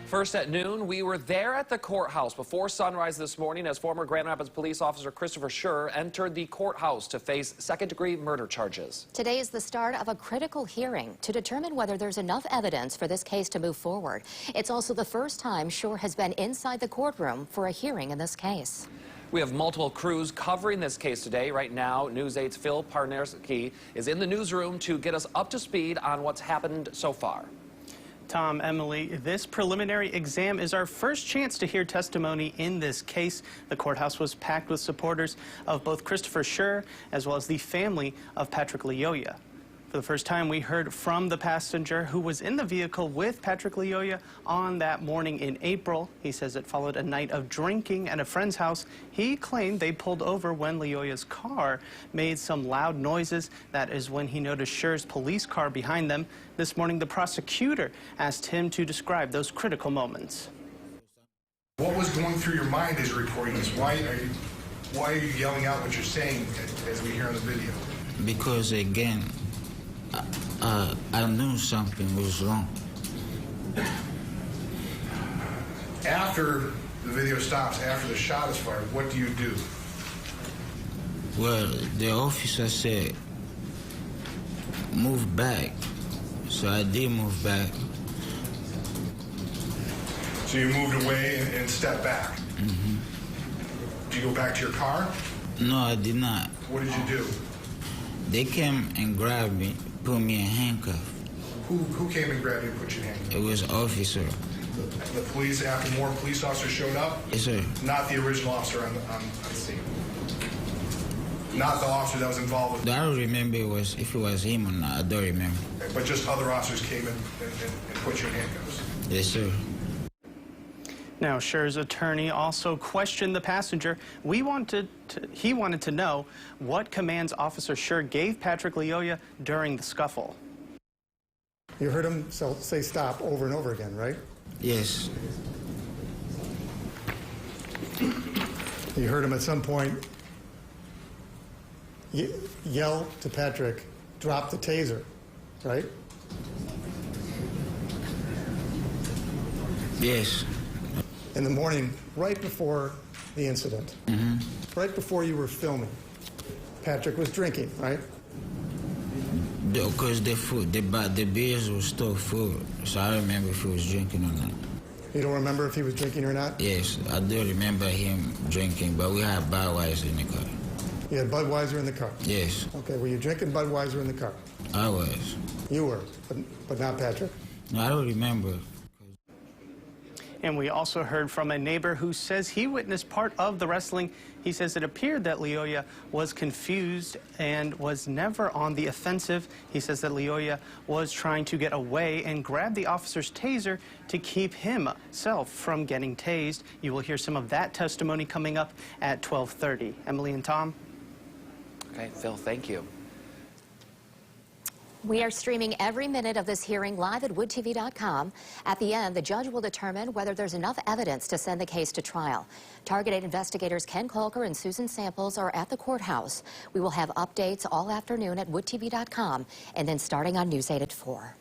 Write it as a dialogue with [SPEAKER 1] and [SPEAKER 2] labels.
[SPEAKER 1] First at noon, we were there at the courthouse before sunrise this morning as former Grand Rapids police officer Christopher Schur entered the courthouse to face second-degree murder charges.
[SPEAKER 2] Today is the start of a critical hearing to determine whether there's enough evidence for this case to move forward. It's also the first time Schur has been inside the courtroom for a hearing in this case.
[SPEAKER 1] We have multiple crews covering this case today. Right now, News 8's Phil Parnerski is in the newsroom to get us up to speed on what's happened so far.
[SPEAKER 3] Tom, Emily, this preliminary exam is our first chance to hear testimony in this case. The courthouse was packed with supporters of both Christopher Schur as well as the family of Patrick Lyoya. For the first time, we heard from the passenger who was in the vehicle with Patrick Lyoya on that morning in April. He says it followed a night of drinking at a friend's house. He claimed they pulled over when Lyoya's car made some loud noises. That is when he noticed Schur's police car behind them. This morning, the prosecutor asked him to describe those critical moments.
[SPEAKER 4] What was going through your mind as you're reporting this? Why are you yelling out what you're saying as we hear on the video?
[SPEAKER 5] Because, again, I knew something was wrong.
[SPEAKER 4] After the video stops, after the shot is fired, what do you do?
[SPEAKER 5] Well, the officer said, move back. So I did move back.
[SPEAKER 4] So you moved away and stepped back?
[SPEAKER 5] Mm-hmm.
[SPEAKER 4] Did you go back to your car?
[SPEAKER 5] No, I did not.
[SPEAKER 4] What did you do?
[SPEAKER 5] They came and grabbed me, put me in handcuffs.
[SPEAKER 4] Who came and grabbed you and put you in handcuffs?
[SPEAKER 5] It was officer.
[SPEAKER 4] The police, after more police officers showed up?
[SPEAKER 5] Yes, sir.
[SPEAKER 4] Not the original officer on the scene? Not the officer that was involved with...
[SPEAKER 5] I don't remember if it was him or not. I don't remember.
[SPEAKER 4] Okay, but just other officers came in and put you in handcuffs?
[SPEAKER 5] Yes, sir.
[SPEAKER 3] Now, Schur's attorney also questioned the passenger. He wanted to know what commands Officer Schur gave Patrick Lyoya during the scuffle.
[SPEAKER 6] You heard him say stop over and over again, right?
[SPEAKER 5] Yes.
[SPEAKER 6] You heard him at some point yell to Patrick, drop the taser, right?
[SPEAKER 5] Yes.
[SPEAKER 6] In the morning, right before the incident, right before you were filming, Patrick was drinking, right?
[SPEAKER 5] Because the beers were still full, so I don't remember if he was drinking or not.
[SPEAKER 6] You don't remember if he was drinking or not?
[SPEAKER 5] Yes, I do remember him drinking, but we had Budweiser in the car.
[SPEAKER 6] You had Budweiser in the car?
[SPEAKER 5] Yes.
[SPEAKER 6] Okay, were you drinking Budweiser in the car?
[SPEAKER 5] I was.
[SPEAKER 6] You were, but not Patrick?
[SPEAKER 5] No, I don't remember.
[SPEAKER 3] And we also heard from a neighbor who says he witnessed part of the wrestling. He says it appeared that Lyoya was confused and was never on the offensive. He says that Lyoya was trying to get away and grab the officer's taser to keep himself from getting tased. You will hear some of that testimony coming up at 12:30. Emily and Tom?
[SPEAKER 1] Okay, Phil, thank you.
[SPEAKER 2] We are streaming every minute of this hearing live at woodtv.com. At the end, the judge will determine whether there's enough evidence to send the case to trial. Targeted investigators Ken Colker and Susan Samples are at the courthouse. We will have updates all afternoon at woodtv.com and then starting on News 8 at 4.